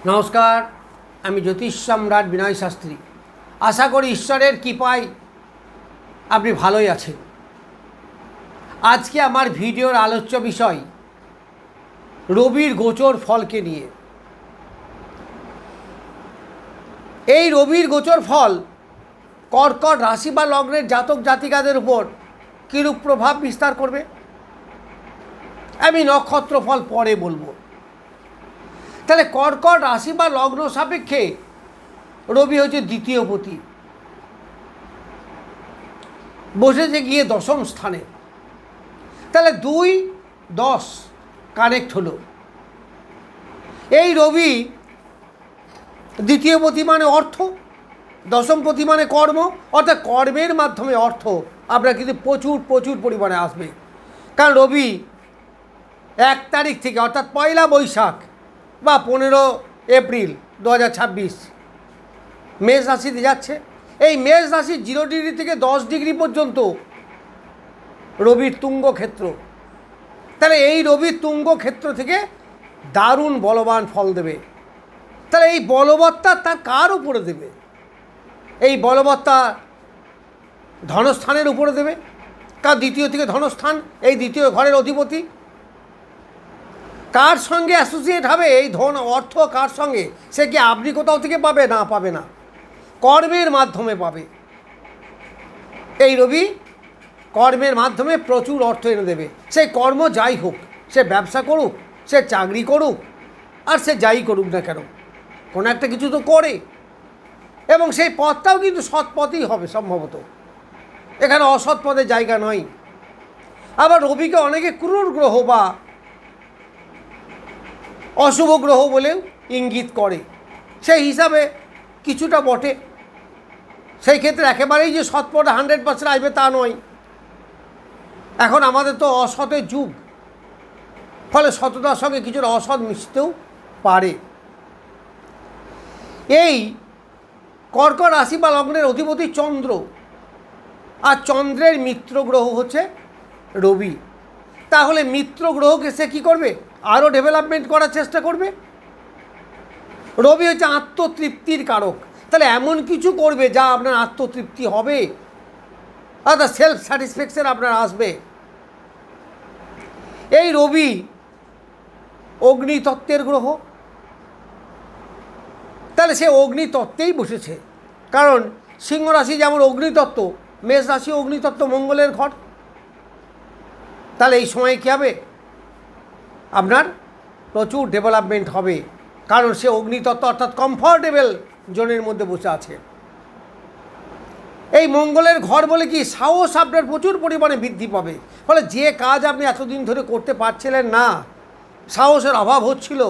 নমস্কার, আমি জ্যোতিষ সম্রাট বিনয় শাস্ত্রী। আশা করি ঈশ্বরের কৃপায় আপনি ভালোই আছেন। আজকে আমার ভিডিওর আলোচ্য বিষয় রবির গোচর ফলকে নিয়ে। এই রবির গোচর ফল কর্কট রাশি বা লগ্নের জাতক জাতিকাদের উপর কীরূপ প্রভাব বিস্তার করবে আমি নক্ষত্র ফল পরে বলবো। তাহলে কর্কট রাশি বা লগ্ন সাপেক্ষে রবি হচ্ছে দ্বিতীয় পতি, বসেছে গিয়ে দশম স্থানে। তাহলে 2-10 কানেক্ট হলো। এই রবি দ্বিতীয় পতি মানে অর্থ, দশম পতি মানে কর্ম, অর্থাৎ কর্মের মাধ্যমে অর্থ আপনার কিন্তু প্রচুর প্রচুর পরিমাণে আসবে। কারণ রবি 1 তারিখ থেকে অর্থাৎ 1 বৈশাখ বা 15 এপ্রিল 2026 মেষ রাশিতে যাচ্ছে। এই মেষ রাশি 0 ডিগ্রি থেকে 10 ডিগ্রি পর্যন্ত রবির তুঙ্গ ক্ষেত্র। তাহলে এই রবির তুঙ্গ ক্ষেত্র থেকে দারুণ বলবান ফল দেবে। তাহলে এই বলবত্তা তার কার উপরে দেবে? এই বলবত্তা ধনস্থানের উপরে দেবে। কার? দ্বিতীয় থেকে ধনস্থান, এই দ্বিতীয় ঘরের অধিপতি। কার সঙ্গে অ্যাসোসিয়েট হবে এই ধন অর্থ? কার সঙ্গে? সে কি আপনি কোথাও থেকে পাবে? না, পাবে না, কর্মের মাধ্যমে পাবে। এই রবি কর্মের মাধ্যমে প্রচুর অর্থ এনে দেবে। সেই কর্ম যাই হোক, সে ব্যবসা করুক, সে চাকরি করুক, আর সে যাই করুক না কেন, কোনো একটা কিছু তো করে, এবং সেই পথটাও কিন্তু সৎ পথেই হবে সম্ভবত। এখানে অসৎ পথের জায়গা নয়। আবার রবিকে অনেকে ক্রূর গ্রহ বা অশুভ গ্রহ বলেও ইঙ্গিত করে, সেই হিসাবে কিছুটা বটে। সেই ক্ষেত্রে একেবারেই যে সৎ পথে 100% আসবে তা নয়। এখন আমাদের তো অসতের যুগ, ফলে সততার সঙ্গে কিছুটা অসৎ মিশতেও পারে। এই কর্কট রাশি বা লগ্নের অধিপতি চন্দ্র, আর চন্দ্রের মিত্র গ্রহ হচ্ছে রবি। তাহলে মিত্র গ্রহকে সে কী করবে? আরও ডেভেলপমেন্ট করার চেষ্টা করবে। রবি হচ্ছে আত্মতৃপ্তির কারক। তাহলে এমন কিছু করবে যা আপনার আত্মতৃপ্তি হবে, অর্থাৎ সেলফ স্যাটিসফ্যাকশন আপনার আসবে। এই রবি অগ্নিতত্ত্বের গ্রহ, তাহলে সে অগ্নিতত্ত্বেই বসেছে। কারণ সিংহ রাশি যেমন অগ্নিতত্ত্ব, মেষ রাশি অগ্নিতত্ত্ব, মঙ্গলের ঘর। তাহলে এই সময়ে কী হবে? আপনার প্রচুর ডেভেলপমেন্ট হবে, কারণ সে অগ্নিতত্ত্ব অর্থাৎ কমফর্টেবল জোনের মধ্যে বসে আছে। এই মঙ্গলের ঘর বলে কি সাহস আপনার প্রচুর পরিমাণে বৃদ্ধি পাবে। ফলে যে কাজ আপনি এতদিন ধরে করতে পারছিলেন না, সাহসের অভাব হচ্ছিল,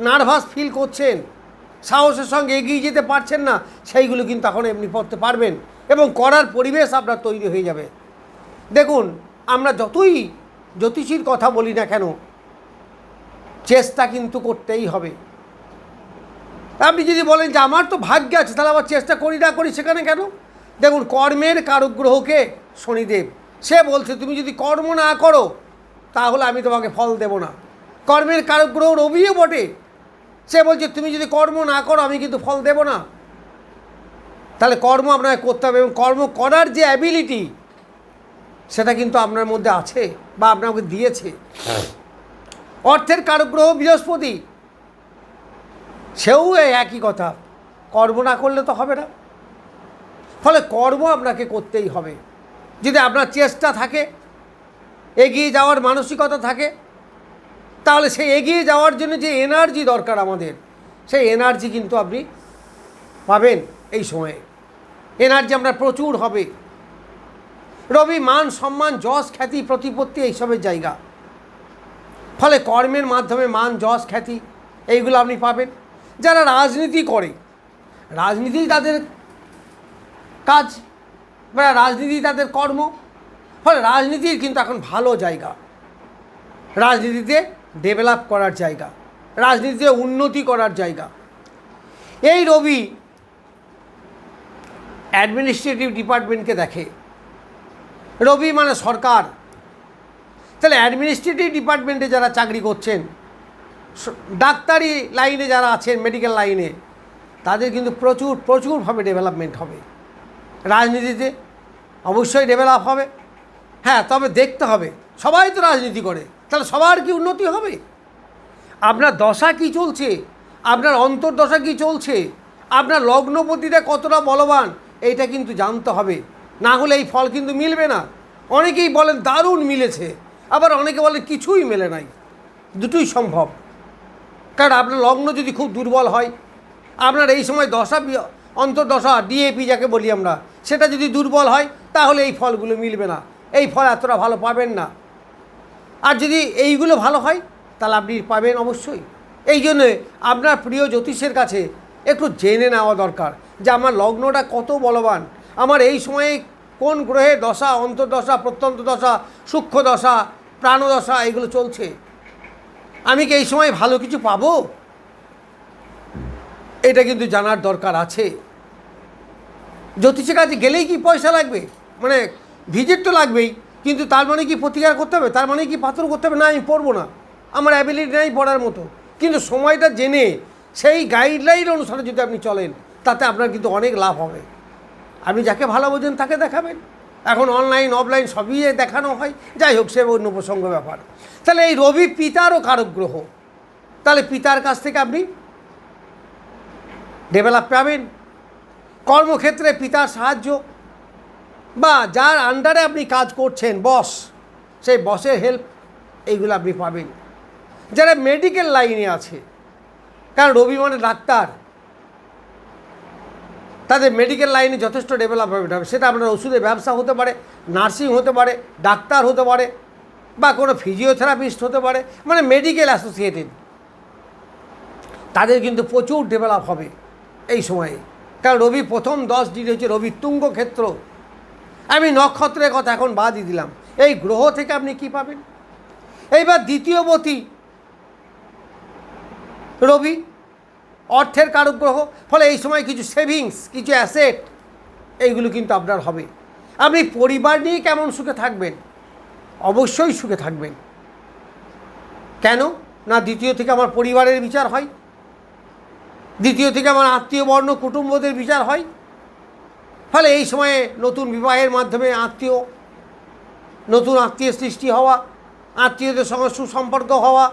নার্ভাস ফিল করছেন, সাহসের সঙ্গে এগিয়ে যেতে পারছেন না, সেইগুলো কিন্তু এখন এমনি করতে পারবেন এবং করার পরিবেশ আপনার তৈরি হয়ে যাবে। দেখুন, আমরা যতই জ্যোতিষীর কথা বলি না কেন, চেষ্টা কিন্তু করতেই হবে। আপনি যদি বলেন যে আমার তো ভাগ্য আছে, তাহলে আবার চেষ্টা করি না করি সেখানে কেন? দেখুন, কর্মের কারক গ্রহকে শনিদেব, সে বলছে তুমি যদি কর্ম না করো তাহলে আমি তোমাকে ফল দেব না। কর্মের কারক গ্রহ রবিও বটে, সে বলছে তুমি যদি কর্ম না করো আমি কিন্তু ফল দেব না। তাহলে কর্ম আপনাকে করতে হবে, এবং কর্ম করার যে অ্যাবিলিটি সেটা কিন্তু আপনার মধ্যে আছে বা আপনাকে দিয়েছে। অর্থের কারক গ্রহ বৃহস্পতি, সেও একই কথা, কর্ম না করলে তো হবে না। ফলে কর্ম আপনাকে করতেই হবে। যদি আপনার চেষ্টা থাকে, এগিয়ে যাওয়ার মানসিকতা থাকে, তাহলে সেই এগিয়ে যাওয়ার জন্য যে এনার্জি দরকার আমাদের, সেই এনার্জি কিন্তু আপনি পাবেন এই সময়ে। এনার্জি আপনার প্রচুর হবে। রবি মান সম্মান যশ খ্যাতি প্রতিপত্তি এইসবের জায়গা। ফলে কর্মের মাধ্যমে মান যশ খ্যাতি এইগুলো আপনি পাবেন। যারা রাজনীতি করে, রাজনীতি তাদের কাজ বা রাজনীতি তাদের কর্ম, ফলে রাজনীতির কিন্তু এখন ভালো জায়গা, রাজনীতিতে ডেভেলপ করার জায়গা, রাজনীতিতে উন্নতি করার জায়গা। এই রবি অ্যাডমিনিস্ট্রেটিভ ডিপার্টমেন্টকে দেখে। রবি মানে সরকার। তাহলে অ্যাডমিনিস্ট্রেটিভ ডিপার্টমেন্টে যারা চাকরি করছেন ডাক্তারি লাইনে যারা আছেন, মেডিকেল লাইনে, তাদের কিন্তু প্রচুরভাবে ডেভেলপমেন্ট হবে। রাজনীতিতে অবশ্যই ডেভেলপ হবে। হ্যাঁ, তবে দেখতে হবে, সবাই তো রাজনীতি করে, তাহলে সবার কি উন্নতি হবে? আপনার দশা কি চলছে, আপনার অন্তর্দশা কি চলছে, আপনার লগ্নপতিটা কতটা বলবান, এইটা কিন্তু জানতে হবে। না হলে এই ফল কিন্তু মিলবে না। অনেকেই বলেন দারুণ মিলেছে, আবার অনেকে বলেন কিছুই মেলে নাই। দুটোই সম্ভব। কারণ আপনার লগ্ন যদি খুব দুর্বল হয়, আপনার এই সময় দশা, অন্তর্দশা, ডিএপি যাকে বলি আমরা, সেটা যদি দুর্বল হয়, তাহলে এই ফলগুলো মিলবে না, এই ফল এতটা ভালো পাবেন না। আর যদি এইগুলো ভালো হয়, তাহলে আপনি পাবেন অবশ্যই। এই জন্যে আপনার প্রিয় জ্যোতিষের কাছে একটু জেনে নেওয়া দরকার যে আমার লগ্নটা কত বলবান, আমার এই সময়ে কোন গ্রহের দশা, অন্তর্দশা, প্রত্যন্ত দশা, সূক্ষ্ম দশা, প্রাণদশা এগুলো চলছে, আমি কি এই সময় ভালো কিছু পাবো, এটা কিন্তু জানার দরকার আছে। জ্যোতিষের কাছে গেলেই কি পয়সা লাগবে, মানে ভিজিট তো লাগবেই, কিন্তু তার মানে কি প্রতিকার করতে হবে, তার মানে কি পাথর করতে হবে? না, আমি পড়বো না, আমার অ্যাবিলিটি নেই পড়ার মতো। কিন্তু সময়টা জেনে সেই গাইডলাইন অনুসারে যদি আপনি চলেন, তাতে আপনার কিন্তু অনেক লাভ হবে। আপনি যাকে ভালো বোঝেন তাকে দেখাবেন। এখন অনলাইন অফলাইন সবই দেখানো হয়, যাই হোক, সে অন্য প্রসঙ্গ ব্যাপার। তাহলে এই রবি পিতারও কারক গ্রহ, তাহলে পিতার কাছ থেকে আপনি ডেভেলপ পাবেন। কর্মক্ষেত্রে পিতার সাহায্য, বা যার আন্ডারে আপনি কাজ করছেন, বস, সেই বসের হেল্প, এইগুলো আপনি পাবেন। যারা মেডিকেল লাইনে আছে, কারণ রবি মানে ডাক্তার, তাদের মেডিকেল লাইনে যথেষ্ট ডেভেলপমেন্ট হবে। সেটা আপনার ওষুধের ব্যবসা হতে পারে, নার্সিং হতে পারে, ডাক্তার হতে পারে, বা কোনো ফিজিওথেরাপিস্ট হতে পারে, মানে মেডিকেল অ্যাসোসিয়েটেড, তাদের কিন্তু প্রচুর ডেভেলপ হবে এই সময়ে। কারণ রবি প্রথম 10 ডিগ্রি হচ্ছে রবির তুঙ্গ ক্ষেত্র। আমি নক্ষত্রের কথা এখন বাদই দিলাম, এই গ্রহ থেকে আপনি কি পাবেন? এইবার দ্বিতীয়বতী রবি, অর্থের কারক গ্রহ, ফলে এই সময় কিছু সেভিংস, কিছু অ্যাসেট, এইগুলো কিন্তু আপনার হবে। আপনি পরিবার নিয়ে কেমন সুখে থাকবেন? অবশ্যই সুখে থাকবেন। কেন না, দ্বিতীয় থেকে আমার পরিবারের বিচার হয়, দ্বিতীয় থেকে আমার আত্মীয় বর্ণ কুটুম্বদের বিচার হয়। ফলে এই সময়ে নতুন বিবাহের মাধ্যমে নতুন আত্মীয় সৃষ্টি হওয়া, আত্মীয়দের সঙ্গে সুসম্পর্ক হওয়া,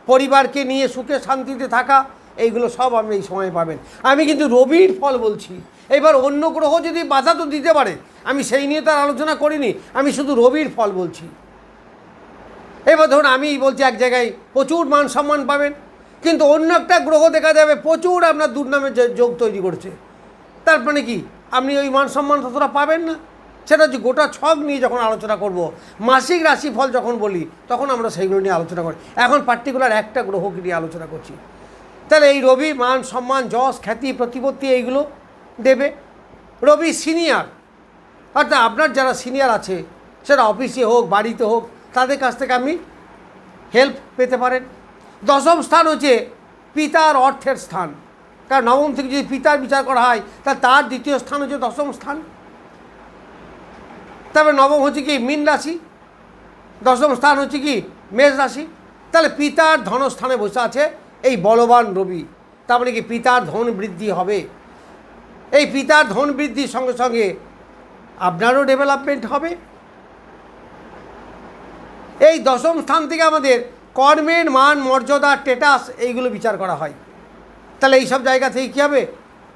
পরিবারকে নিয়ে সুখে শান্তিতে থাকা, এইগুলো সব আপনি এই সময় পাবেন। আমি কিন্তু রবির ফল বলছি। এবার অন্য গ্রহ যদি বাধা তো দিতে পারে, আমি সেই নিয়ে তার আলোচনা করিনি, আমি শুধু রবির ফল বলছি। এবার ধরুন আমি বলছি এক জায়গায় প্রচুর মান সম্মান পাবেন, কিন্তু অন্য একটা গ্রহ দেখা যাবে প্রচুর আপনার দুর্নামের যোগ তৈরি করছে, তার মানে কি আপনি ওই মান সম্মান ততটা পাবেন না। সেটা হচ্ছে গোটা ছক নিয়ে যখন আলোচনা করব, মাসিক রাশিফল যখন বলি, তখন আমরা সেইগুলো নিয়ে আলোচনা করি। এখন পার্টিকুলার একটা গ্রহকে নিয়ে আলোচনা করছি। তাহলে এই রবি মান সম্মান, যশ, খ্যাতি, প্রতিপত্তি এইগুলো দেবে। রবি সিনিয়র, অর্থাৎ আপনার যারা সিনিয়র আছে, সেটা অফিসে হোক, বাড়িতে হোক, তাদের কাছ থেকে আপনি হেল্প পেতে পারেন। দশম স্থান হচ্ছে পিতার অর্থের স্থান, কারণ নবম থেকে যদি পিতার বিচার করা হয়, তাহলে তার দ্বিতীয় স্থান হচ্ছে দশম স্থান। তবে নবম হচ্ছে কি মীন রাশি, দশম স্থান হচ্ছে কি মেষ রাশি। তাহলে পিতার ধনস্থানে বসে আছে এই বলবান রবি, তারপরে কি পিতার ধন বৃদ্ধি হবে। এই পিতার ধন বৃদ্ধির সঙ্গে সঙ্গে আপনারও ডেভেলপমেন্ট হবে। এই দশম স্থান থেকে আমাদের কর্মের মান, মর্যাদা, স্ট্যাটাস এইগুলো বিচার করা হয়। তাহলে এইসব জায়গা থেকে কী হবে,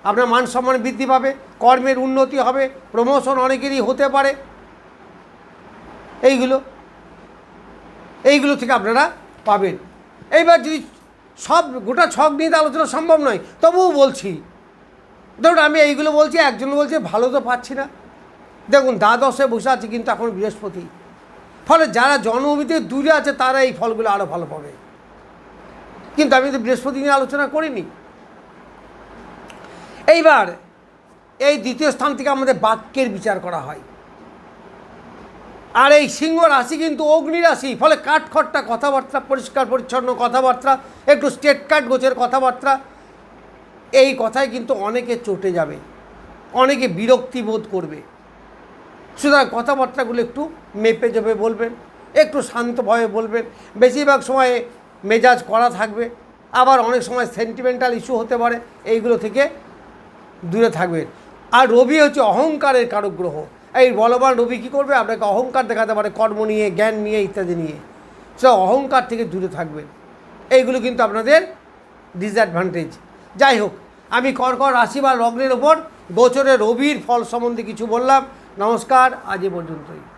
আপনার মান সম্মান বৃদ্ধি পাবে, কর্মের উন্নতি হবে, প্রমোশন অনেকেরই হতে পারে। এইগুলো থেকে আপনারা পাবেন। এইবার যদি সব গোটা ছক নিয়ে তো আলোচনা সম্ভব নয়, তবুও বলছি, ধরুন আমি এইগুলো বলছি, একজন বলছে ভালো তো পাচ্ছি না। দেখুন দ্বাদশে বসে আছে কিন্তু এখন বৃহস্পতি, ফলে যারা জন্মভূমিতে দূরে আছে তারা এই ফলগুলো আরও ভালো পাবে। কিন্তু আমি তো বৃহস্পতি নিয়ে আলোচনা করিনি। এইবার এই দ্বিতীয় স্থান থেকে আমাদের বাক্যের বিচার করা হয়। আর এই সিংহ রাশি কিন্তু অগ্নি রাশি, ফলে কাঠখট্টা কথাবার্তা, পরিষ্কার পরিচ্ছন্ন কথাবার্তা, একটু স্টেট কাট গোছের কথাবার্তা, এই কথায় কিন্তু অনেকে চটে যাবে, অনেকে বিরক্তি বোধ করবে। সুতরাং কথাবার্তাগুলো একটু মেপে চেপে বলবেন, একটু শান্তভাবে বলবেন। বেশিরভাগ সময়ে মেজাজ কড়া থাকবে, আবার অনেক সময় সেন্টিমেন্টাল ইস্যু হতে পারে, এইগুলো থেকে দূরে থাকবেন। আর রবি হচ্ছে অহংকারের কারক গ্রহ। এই বলবান রবি কী করবে, আপনাকে অহংকার দেখাতে পারে কর্ম নিয়ে, জ্ঞান নিয়ে, ইত্যাদি নিয়ে। সে অহংকার থেকে দূরে থাকবেন। এইগুলো কিন্তু আপনাদের ডিসঅ্যাডভান্টেজ। যাই হোক, আমি কর্কট রাশি বা লগ্নের ওপর গোচরে রবির ফল সম্বন্ধে কিছু বললাম। নমস্কার, আজ এ পর্যন্তই।